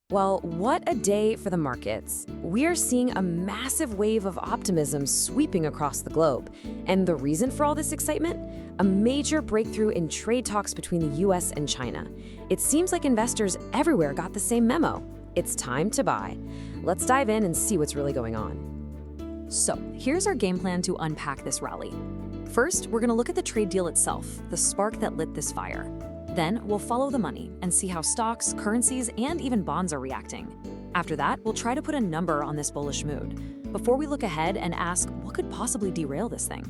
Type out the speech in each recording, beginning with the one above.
Well, what a day for the markets. We are seeing a massive wave of optimism sweeping across the globe. And the reason for all this excitement? A major breakthrough in trade talks between the US and China. It seems like investors everywhere got the same memo. It's time to buy. Let's dive in and see what's really going on. So, here's our game plan to unpack this rally. First, we're going to look at the trade deal itself, the spark that lit this fire. Then, we'll follow the money and see how stocks, currencies, and even bonds are reacting. After that, we'll try to put a number on this bullish mood before we look ahead and ask what could possibly derail this thing.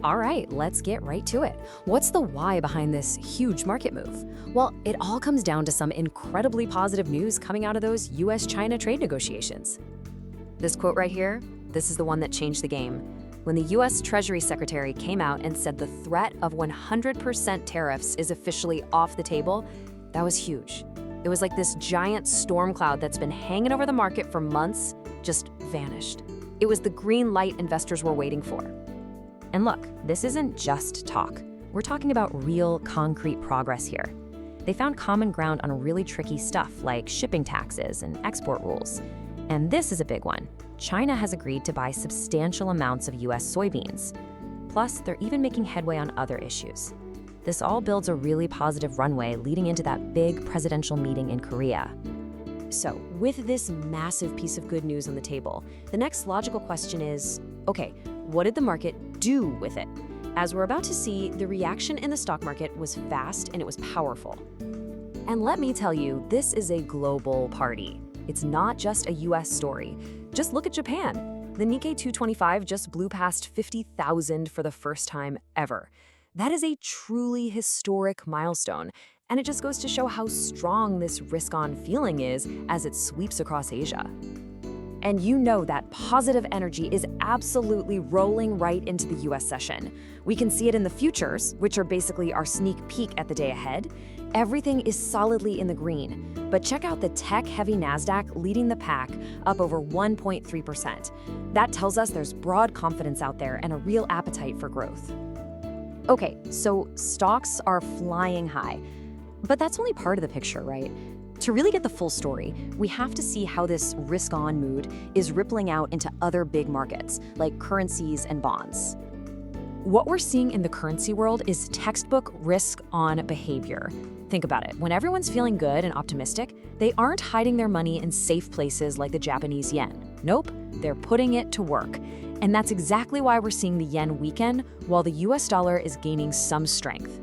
All right, let's get right to it. What's the why behind this huge market move? Well, it all comes down to some incredibly positive news coming out of those US-China trade negotiations. This quote right here, this is the one that changed the game. When the US Treasury Secretary came out and said the threat of 100% tariffs is officially off the table, that was huge. It was like this giant storm cloud that's been hanging over the market for months just vanished. It was the green light investors were waiting for. And look, this isn't just talk. We're talking about real, concrete progress here. They found common ground on really tricky stuff like shipping taxes and export rules. And this is a big one. China has agreed to buy substantial amounts of US soybeans. Plus, they're even making headway on other issues. This all builds a really positive runway leading into that big presidential meeting in Korea. So, with this massive piece of good news on the table, the next logical question is, okay, what did the market do with it? As we're about to see, the reaction in the stock market was fast and it was powerful. And let me tell you, this is a global party. It's not just a US story. Just look at Japan. The Nikkei 225 just blew past 50,000 for the first time ever. That is a truly historic milestone, and it just goes to show how strong this risk-on feeling is as it sweeps across Asia. And you know that positive energy is absolutely rolling right into the US session. We can see it in the futures, which are basically our sneak peek at the day ahead. Everything is solidly in the green. But check out the tech-heavy NASDAQ leading the pack, up over 1.3%. That tells us there's broad confidence out there and a real appetite for growth. Okay, so stocks are flying high. But that's only part of the picture, right? To really get the full story, we have to see how this risk-on mood is rippling out into other big markets, like currencies and bonds. What we're seeing in the currency world is textbook risk-on behavior. Think about it. When everyone's feeling good and optimistic, they aren't hiding their money in safe places like the Japanese yen. Nope, they're putting it to work. And that's exactly why we're seeing the yen weaken while the US dollar is gaining some strength.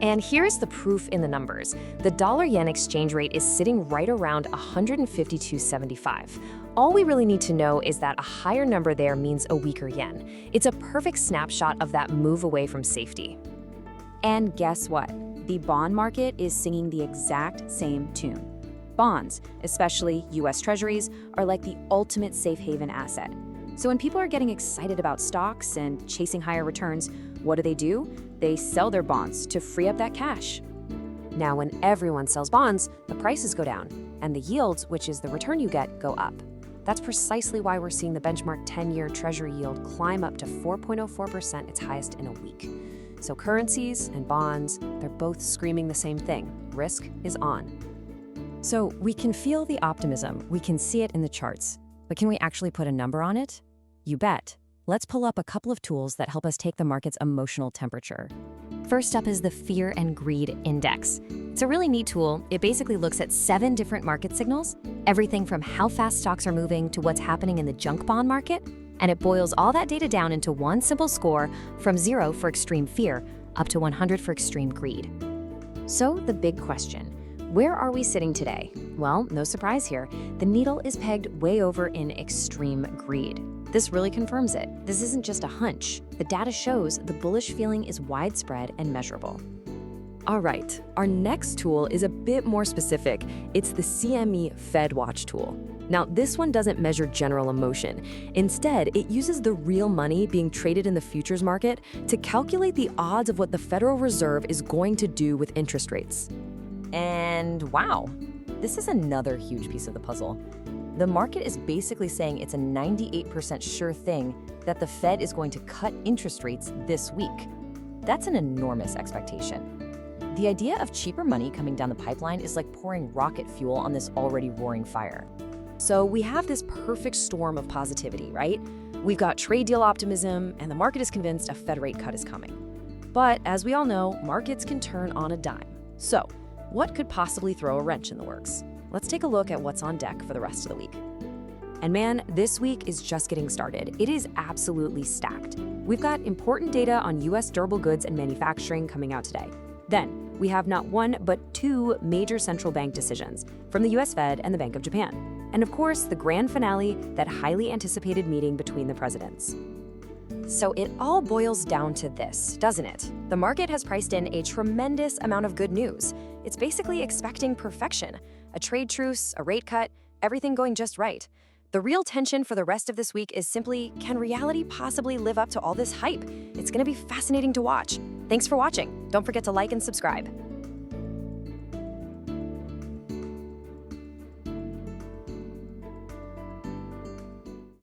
And here's the proof in the numbers. The dollar-yen exchange rate is sitting right around 152.75. All we really need to know is that a higher number there means a weaker yen. It's a perfect snapshot of that move away from safety. And guess what? The bond market is singing the exact same tune. Bonds, especially US Treasuries, are like the ultimate safe haven asset. So when people are getting excited about stocks and chasing higher returns, what do? They sell their bonds to free up that cash. Now, when everyone sells bonds, the prices go down, and the yields, which is the return you get, go up. That's precisely why we're seeing the benchmark 10-year Treasury yield climb up to 4.04%, its highest in a week. So currencies and bonds, they're both screaming the same thing. Risk is on. So we can feel the optimism, we can see it in the charts, but can we actually put a number on it? You bet. Let's pull up a couple of tools that help us take the market's emotional temperature. First up is the Fear and Greed Index. It's a really neat tool. It basically looks at 7 different market signals, everything from how fast stocks are moving to what's happening in the junk bond market, and it boils all that data down into one simple score from 0 for extreme fear up to 100 for extreme greed. So the big question, where are we sitting today? Well, no surprise here. The needle is pegged way over in extreme greed. This really confirms it. This isn't just a hunch. The data shows the bullish feeling is widespread and measurable. All right, our next tool is a bit more specific. It's the CME FedWatch tool. Now, this one doesn't measure general emotion. Instead, it uses the real money being traded in the futures market to calculate the odds of what the Federal Reserve is going to do with interest rates. And wow, this is another huge piece of the puzzle. The market is basically saying it's a 98% sure thing that the Fed is going to cut interest rates this week. That's an enormous expectation. The idea of cheaper money coming down the pipeline is like pouring rocket fuel on this already roaring fire. So we have this perfect storm of positivity, right? We've got trade deal optimism, and the market is convinced a Fed rate cut is coming. But as we all know, markets can turn on a dime. So what could possibly throw a wrench in the works? Let's take a look at what's on deck for the rest of the week. And man, this week is just getting started. It is absolutely stacked. We've got important data on US durable goods and manufacturing coming out today. Then, we have not one, but two major central bank decisions from the US Fed and the Bank of Japan. And of course, the grand finale, that highly anticipated meeting between the presidents. So it all boils down to this, doesn't it? The market has priced in a tremendous amount of good news. It's basically expecting perfection. A trade truce, a rate cut, everything going just right. The real tension for the rest of this week is simply, can reality possibly live up to all this hype? It's going to be fascinating to watch. Thanks for watching. Don't forget to like and subscribe.